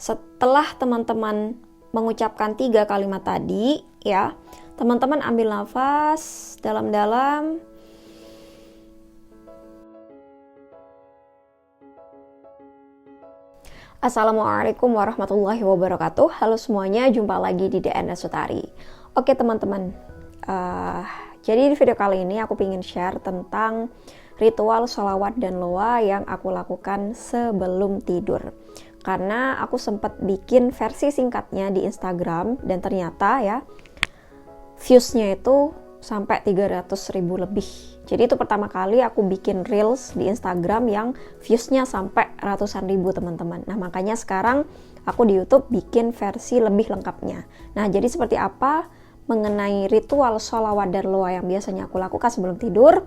Setelah teman-teman mengucapkan 3 kalimat tadi, ya, teman-teman ambil nafas dalam-dalam. Assalamualaikum warahmatullahi wabarakatuh. Halo semuanya, jumpa lagi di DNS Sutari. Oke teman-teman, jadi di video kali ini aku ingin share tentang ritual sholawat dan doa yang aku lakukan sebelum tidur. Karena aku sempat bikin versi singkatnya di Instagram dan ternyata ya viewsnya itu sampai 300.000 lebih. Jadi itu pertama kali aku bikin reels di Instagram yang viewsnya sampai ratusan ribu teman-teman. Nah makanya sekarang aku di YouTube bikin versi lebih lengkapnya. Nah jadi seperti apa mengenai ritual sholawat dan doa yang biasanya aku lakukan sebelum tidur.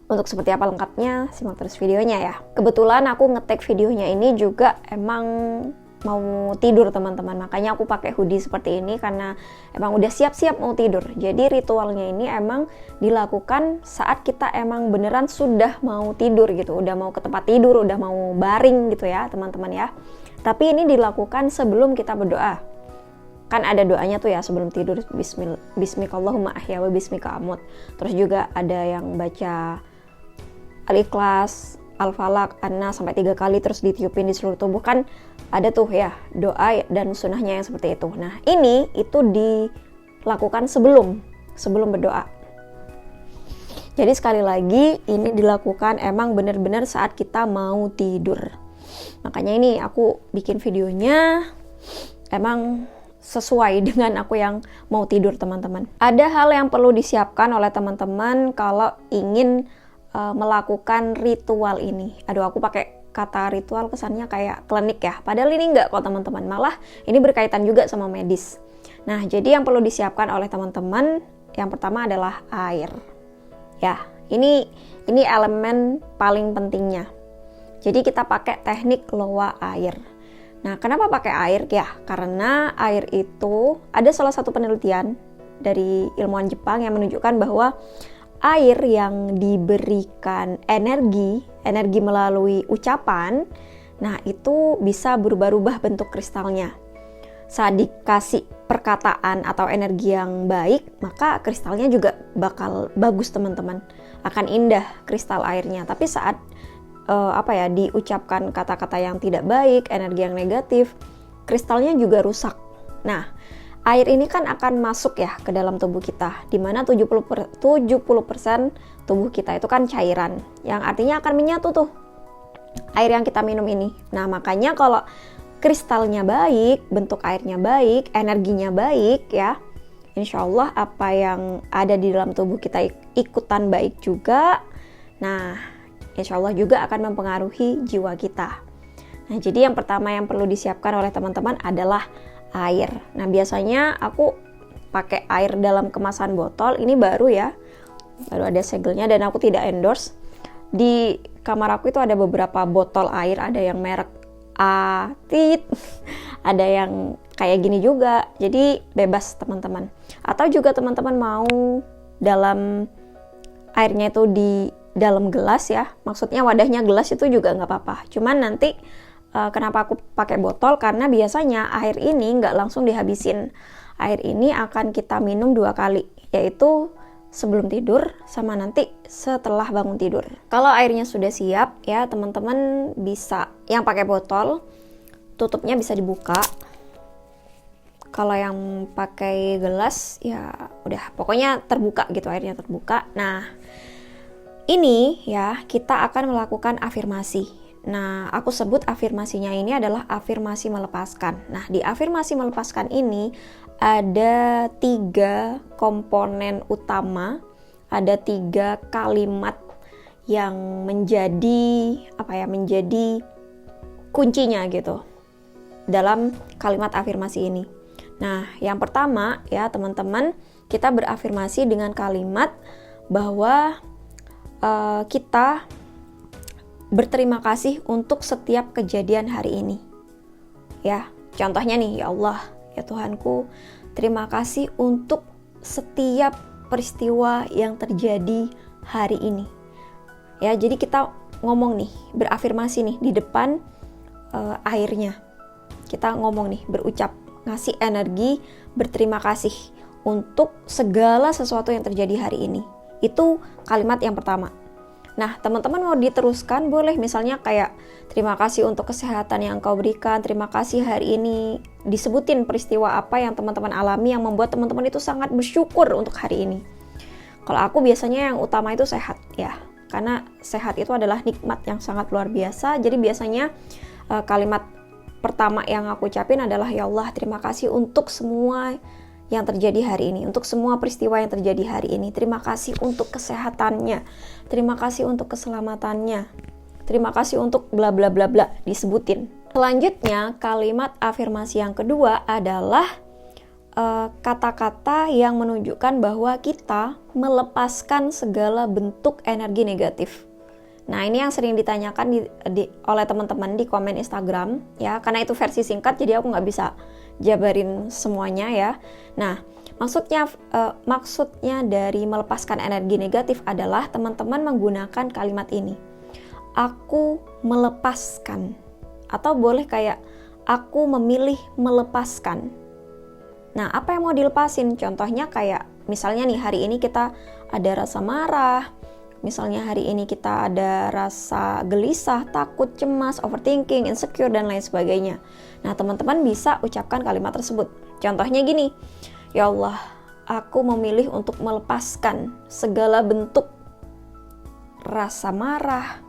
Untuk seperti apa lengkapnya, simak terus videonya ya. Kebetulan aku nge-tag videonya ini juga emang mau tidur teman-teman. Makanya aku pakai hoodie seperti ini karena emang udah siap-siap mau tidur. Jadi ritualnya ini emang dilakukan saat kita emang beneran sudah mau tidur gitu. Udah mau ke tempat tidur, udah mau baring gitu ya teman-teman ya. Tapi ini dilakukan sebelum kita berdoa. Kan ada doanya tuh ya sebelum tidur, Bismikallahumma ahya wa bismika amut. Terus juga ada yang baca Al-Ikhlas, Al-Falaq, An-Nas sampai 3 kali terus ditiupin di seluruh tubuh. Kan ada tuh ya doa dan sunnahnya yang seperti itu. Nah ini itu dilakukan sebelum berdoa. Jadi sekali lagi ini dilakukan emang bener-bener saat kita mau tidur. Makanya ini aku bikin videonya emang sesuai dengan aku yang mau tidur teman-teman. Ada hal yang perlu disiapkan oleh teman-teman kalau ingin melakukan ritual ini. Aduh aku pakai kata ritual kesannya kayak klinik ya. Padahal ini enggak kok teman-teman. Malah ini berkaitan juga sama medis. Nah jadi yang perlu disiapkan oleh teman-teman yang pertama adalah air. Ya ini elemen paling pentingnya. Jadi kita pakai teknik loa air. Nah kenapa pakai air? Ya karena air itu ada salah satu penelitian dari ilmuwan Jepang yang menunjukkan bahwa air yang diberikan energi melalui ucapan, nah itu bisa berubah-ubah bentuk kristalnya. Saat dikasih perkataan atau energi yang baik, maka kristalnya juga bakal bagus teman-teman. Akan indah kristal airnya. Tapi saat diucapkan kata-kata yang tidak baik, energi yang negatif, kristalnya juga rusak. Nah, air ini kan akan masuk ya ke dalam tubuh kita, di mana 70% tubuh kita itu kan cairan, yang artinya akan menyatu tuh air yang kita minum ini. Nah makanya kalau kristalnya baik, bentuk airnya baik, energinya baik ya, insya Allah apa yang ada di dalam tubuh kita ikutan baik juga. Nah insya Allah juga akan mempengaruhi jiwa kita. Nah jadi yang pertama yang perlu disiapkan oleh teman-teman adalah air. Nah biasanya aku pakai air dalam kemasan botol. Ini baru ya, baru ada segelnya dan aku tidak endorse. Di kamar aku itu ada beberapa botol air, ada yang merek Atit, ada yang kayak gini juga. Jadi bebas teman-teman. Atau juga teman-teman mau dalam airnya itu di dalam gelas ya. Maksudnya wadahnya gelas itu juga nggak apa-apa. Cuman nanti kenapa aku pakai botol? Karena biasanya air ini nggak langsung dihabisin. Air ini akan kita minum 2 kali, yaitu sebelum tidur sama nanti setelah bangun tidur. Kalau airnya sudah siap ya teman-teman bisa, yang pakai botol tutupnya bisa dibuka. Kalau yang pakai gelas ya udah pokoknya terbuka gitu, airnya terbuka. Nah ini ya kita akan melakukan afirmasi. Nah, aku sebut afirmasinya ini adalah afirmasi melepaskan. Nah, di afirmasi melepaskan ini ada 3 komponen utama, ada 3 kalimat yang menjadi menjadi kuncinya gitu dalam kalimat afirmasi ini. Nah, yang pertama ya teman-teman, kita berafirmasi dengan kalimat bahwa kita berterima kasih untuk setiap kejadian hari ini. Ya, contohnya nih, ya Allah, ya Tuhanku, terima kasih untuk setiap peristiwa yang terjadi hari ini. Ya, jadi kita ngomong nih, berafirmasi nih di depan airnya. kita ngomong nih, berucap, ngasih energi, berterima kasih untuk segala sesuatu yang terjadi hari ini. Itu kalimat yang pertama. Nah, teman-teman mau diteruskan boleh, misalnya kayak terima kasih untuk kesehatan yang kau berikan, terima kasih hari ini, disebutin peristiwa apa yang teman-teman alami yang membuat teman-teman itu sangat bersyukur untuk hari ini. Kalau aku biasanya yang utama itu sehat ya, karena sehat itu adalah nikmat yang sangat luar biasa. Jadi biasanya kalimat pertama yang aku ucapin adalah, ya Allah, terima kasih untuk semua yang terjadi hari ini, untuk semua peristiwa yang terjadi hari ini. Terima kasih untuk kesehatannya, terima kasih untuk keselamatannya, terima kasih untuk bla bla bla bla, disebutin. Selanjutnya, kalimat afirmasi yang kedua adalah kata-kata yang menunjukkan bahwa kita melepaskan segala bentuk energi negatif. Nah, ini yang sering ditanyakan oleh teman-teman di komen Instagram ya, karena itu versi singkat jadi aku nggak bisa jabarin semuanya ya. Nah, maksudnya dari melepaskan energi negatif adalah teman-teman menggunakan kalimat ini. Aku melepaskan, atau boleh kayak aku memilih melepaskan. Nah, apa yang mau dilepasin? Contohnya kayak misalnya nih, hari ini kita ada rasa marah, misalnya hari ini kita ada rasa gelisah, takut, cemas, overthinking, insecure, dan lain sebagainya. Nah, teman-teman bisa ucapkan kalimat tersebut. Contohnya gini, ya Allah, aku memilih untuk melepaskan segala bentuk rasa marah,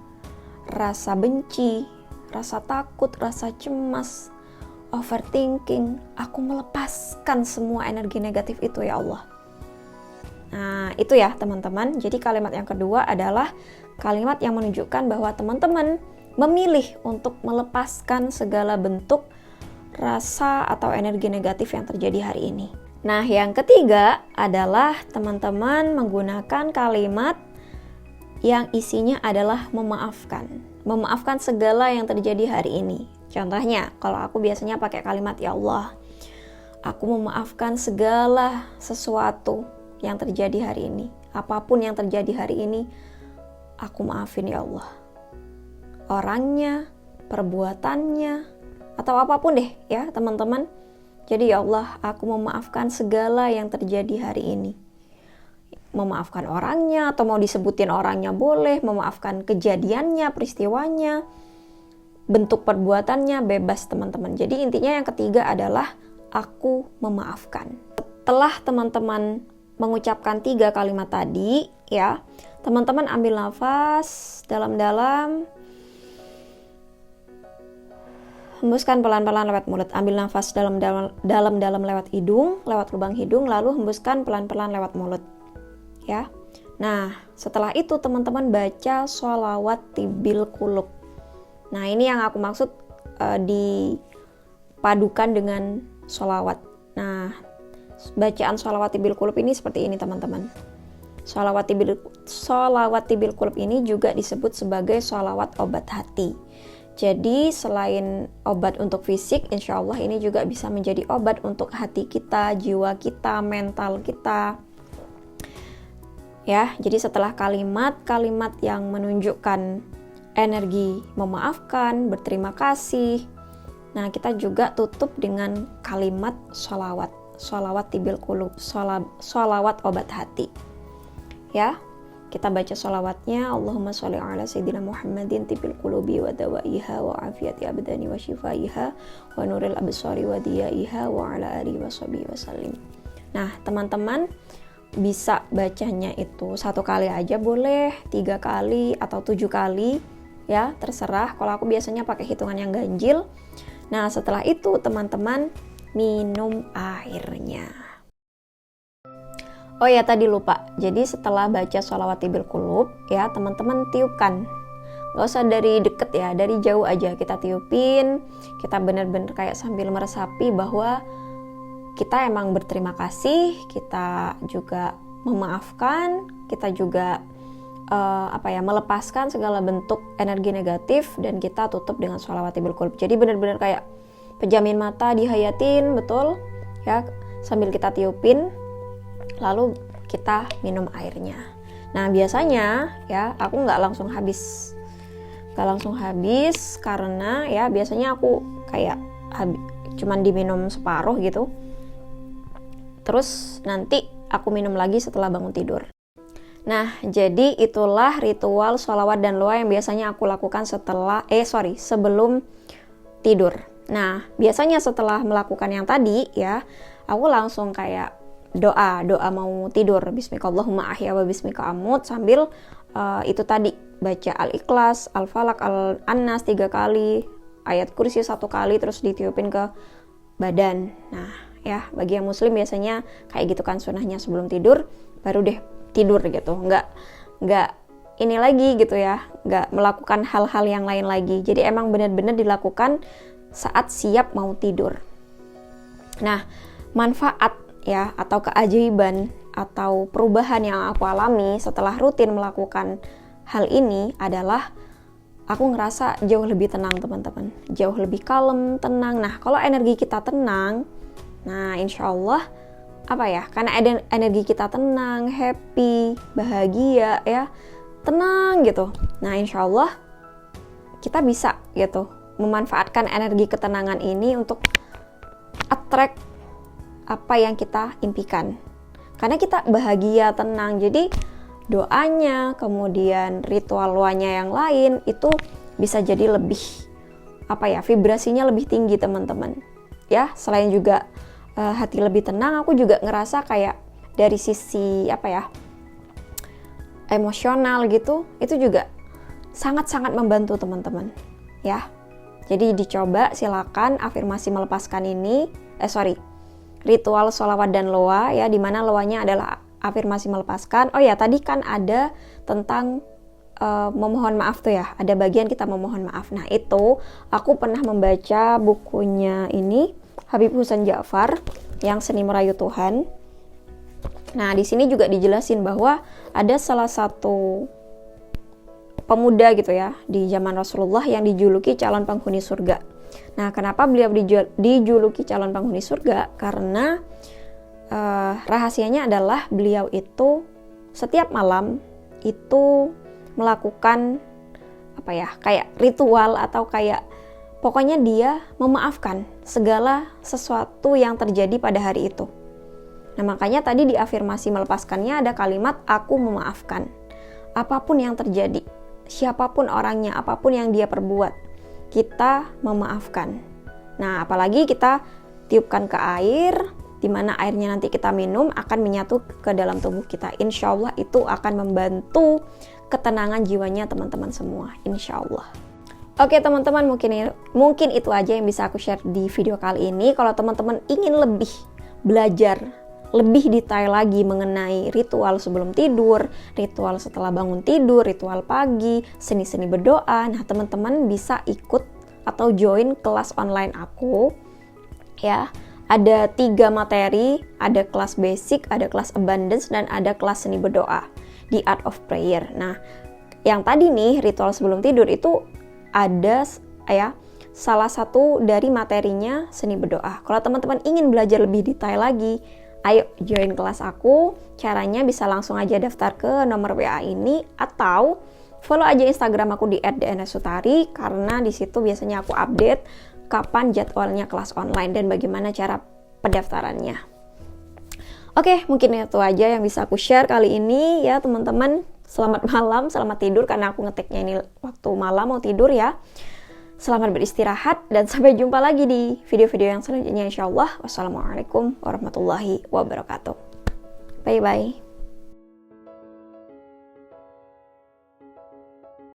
rasa benci, rasa takut, rasa cemas, overthinking. Aku melepaskan semua energi negatif itu ya Allah. Nah, itu ya teman-teman. Jadi kalimat yang kedua adalah kalimat yang menunjukkan bahwa teman-teman memilih untuk melepaskan segala bentuk rasa atau energi negatif yang terjadi hari ini. Nah, yang ketiga adalah teman-teman menggunakan kalimat yang isinya adalah memaafkan. Memaafkan segala yang terjadi hari ini. Contohnya, kalau aku biasanya pakai kalimat, ya Allah, aku memaafkan segala sesuatu yang terjadi hari ini. Apapun yang terjadi hari ini, aku maafin ya Allah. Orangnya, perbuatannya, atau apapun deh ya teman-teman. Jadi ya Allah, aku memaafkan segala yang terjadi hari ini. Memaafkan orangnya, atau mau disebutin orangnya boleh, memaafkan kejadiannya, peristiwanya, bentuk perbuatannya, bebas teman-teman. Jadi intinya yang ketiga adalah aku memaafkan. Setelah teman-teman mengucapkan 3 kalimat tadi ya, teman-teman ambil nafas dalam-dalam, hembuskan pelan-pelan lewat mulut. Ambil nafas dalam-dalam lewat hidung, lewat lubang hidung, lalu hembuskan pelan-pelan lewat mulut ya. Nah, setelah itu teman-teman baca sholawat tibil qulub. Nah, ini yang aku maksud dipadukan dengan sholawat. Nah, bacaan sholawat tibil qulub ini seperti ini teman-teman. Sholawat tibil qulub ini juga disebut sebagai sholawat obat hati. Jadi selain obat untuk fisik, insya Allah ini juga bisa menjadi obat untuk hati kita, jiwa kita, mental kita. Ya, jadi setelah kalimat-kalimat yang menunjukkan energi memaafkan, berterima kasih, nah kita juga tutup dengan kalimat sholawat tibil qulub, sholawat obat hati. Ya, kita baca sholawatnya, Allahumma sholli ala sayyidina Muhammadin tibil qulubi wa dawaiha wa afiyati abdani wa shifaiha wa nuril absari wa diyaiha wa ala alihi wa sahbihi wa sallim. Nah, teman-teman bisa bacanya itu 1 kali aja boleh, 3 kali atau 7 kali ya, terserah. Kalau aku biasanya pakai hitungan yang ganjil. Nah, setelah itu teman-teman minum airnya. Oh ya, tadi lupa. Jadi setelah baca sholawat tibil qulub ya, teman-teman tiupkan. Gak usah dari deket ya, dari jauh aja kita tiupin. Kita benar-benar kayak sambil meresapi bahwa kita emang berterima kasih, kita juga memaafkan, kita juga melepaskan segala bentuk energi negatif, dan kita tutup dengan sholawat tibil qulub. Jadi benar-benar kayak pejamin mata, dihayatin betul ya, sambil kita tiupin, lalu kita minum airnya. Nah, biasanya ya aku nggak langsung habis karena ya biasanya aku kayak cuman diminum separuh gitu. Terus nanti aku minum lagi setelah bangun tidur. Nah, jadi itulah ritual sholawat dan doa yang biasanya aku lakukan sebelum tidur. Nah, biasanya setelah melakukan yang tadi ya, aku langsung kayak doa mau tidur. Bismikallahumma ahya wa bismika amut, sambil itu tadi baca Al-Ikhlas, Al-Falaq, Al-Annas 3 kali, ayat kursi 1 kali, terus ditiupin ke badan. Nah, ya bagi yang muslim biasanya kayak gitu kan sunahnya, sebelum tidur baru deh tidur gitu. Nggak ini lagi gitu ya, nggak melakukan hal-hal yang lain lagi. Jadi emang benar-benar dilakukan saat siap mau tidur. Nah, manfaat ya atau keajaiban atau perubahan yang aku alami setelah rutin melakukan hal ini adalah aku ngerasa jauh lebih tenang teman-teman, jauh lebih kalem, tenang. Nah, kalau energi kita tenang, nah insya Allah karena energi kita tenang, happy, bahagia ya, tenang gitu. Nah insya Allah kita bisa gitu memanfaatkan energi ketenangan ini untuk attract apa yang kita impikan. Karena kita bahagia, tenang, jadi doanya, kemudian ritual doanya yang lain itu bisa jadi lebih vibrasinya lebih tinggi teman-teman. Ya, selain juga hati lebih tenang, aku juga ngerasa kayak dari sisi emosional gitu, itu juga sangat-sangat membantu teman-teman ya. Jadi dicoba, silakan afirmasi melepaskan ini, ritual sholawat dan loa ya, dimana loanya adalah afirmasi melepaskan. Oh ya, tadi kan ada tentang memohon maaf tuh ya, ada bagian kita memohon maaf. Nah itu aku pernah membaca bukunya ini Habib Husain Ja'far yang Seni Merayu Tuhan. Nah di sini juga dijelasin bahwa ada salah satu pemuda gitu ya di zaman Rasulullah yang dijuluki calon penghuni surga. Nah kenapa beliau dijuluki calon penghuni surga? Karena rahasianya adalah beliau itu setiap malam itu melakukan kayak ritual atau kayak pokoknya dia memaafkan segala sesuatu yang terjadi pada hari itu. Nah makanya tadi di afirmasi melepaskannya ada kalimat aku memaafkan. Apapun yang terjadi, siapapun orangnya, apapun yang dia perbuat, kita memaafkan. Nah apalagi kita tiupkan ke air, di mana airnya nanti kita minum akan menyatu ke dalam tubuh kita. Insya Allah itu akan membantu ketenangan jiwanya teman-teman semua, insya Allah. Oke teman-teman, mungkin itu aja yang bisa aku share di video kali ini. Kalau teman-teman ingin lebih belajar lebih detail lagi mengenai ritual sebelum tidur, ritual setelah bangun tidur, ritual pagi, seni-seni berdoa, nah teman-teman bisa ikut atau join kelas online aku ya. Ada 3 materi, ada kelas basic, ada kelas abundance, dan ada kelas seni berdoa, The Art of Prayer. Nah yang tadi nih ritual sebelum tidur itu ada salah satu dari materinya seni berdoa. Kalau teman-teman ingin belajar lebih detail lagi, ayo join kelas aku. Caranya bisa langsung aja daftar ke nomor WA ini atau follow aja Instagram aku di @dnsutari, karena di situ biasanya aku update kapan jadwalnya kelas online dan bagaimana cara pendaftarannya. Oke, mungkin itu aja yang bisa aku share kali ini ya teman-teman. Selamat malam, selamat tidur karena aku ngeteknya ini waktu malam mau tidur ya. Selamat beristirahat dan sampai jumpa lagi di video-video yang selanjutnya insyaallah. Wassalamualaikum warahmatullahi wabarakatuh. Bye bye.